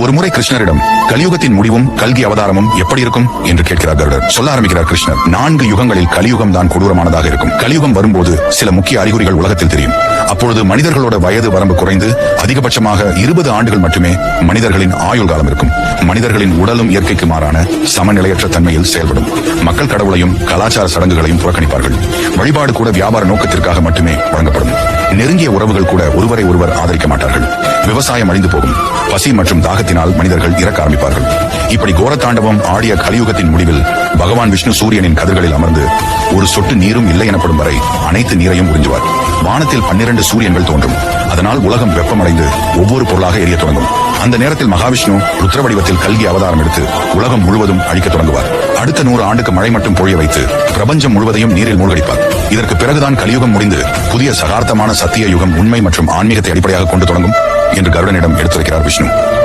ஒருமுறை கிருஷ்ணரிடம் கலியுகத்தின் முடிவும் கல்கி அவதாரமும் எப்படி இருக்கும் என்று கேட்கிறார் கருடர். சொல்ல ஆரம்பிக்கிறார் கிருஷ்ணர், 4 யுகங்களில் கலியுகம் தான் கொடூரமானதாக இருக்கும். கலியுகம் வரும்போது சில முக்கிய அறிகுறிகள் உலகத்தில் தெரியும். அப்பொழுது மனிதர்களோட வயது வரம்பு குறைந்து அதிகபட்சமாக 20 ஆண்டுகள் மட்டுமே மனிதர்களின் ஆயுள் காலம் இருக்கும். மனிதர்களின் உடலும் இயற்கைக்கு மாறான சமநிலையற்ற தன்மையில் செயல்படும். மக்கள் கடவுளையும் கலாச்சார சடங்குகளையும் புறக்கணிப்பார்கள். வழிபாடு கூட வியாபார நோக்கத்திற்காக மட்டுமே வழங்கப்படும். நெருங்கிய உறவுகள் கூட ஒருவரை ஒருவர் ஆதரிக்க மாட்டார்கள். விவசாயம் அழிந்து போகும். பசி மற்றும் தாகத்தினால் மனிதர்கள் இறக்க ஆரம்பிப்பார்கள். இப்படி கோரத்தாண்டவம் ஆடிய கலியுகத்தின் முடிவில் பகவான் விஷ்ணு சூரியனின் கதிர்களில் அமர்ந்து ஒரு சொட்டு நீரும் இல்லை எனப்படும் வரை அனைத்து நீரையும் உறிஞ்சுவார். வானத்தில் 12 சூரியன்கள் தோன்றும். அதனால் உலகம் வெப்பமடைந்து ஒவ்வொரு பொருளாக எரிய தொடங்கும். அந்த நேரத்தில் மகாவிஷ்ணு ருத்ர வடிவத்தில் கல்கி அவதாரம் எடுத்து உலகம் முழுவதும் அழிக்க தொடங்குவார். அடுத்த 100 ஆண்டுக்கு மழை மட்டும் பொழிய வைத்து பிரபஞ்சம் முழுவதையும் நீரில் மூழ்கடிப்பார். இதற்கு பிறகுதான் கலியுகம் முடிந்து புதிய சகார்த்தமான சத்திய யுகம் உண்மை மற்றும் ஆன்மீகத்தை அடிப்படையாக கொண்டு தொடங்கும் என்று கருடனிடம் எடுத்துரைக்கிறார் விஷ்ணு.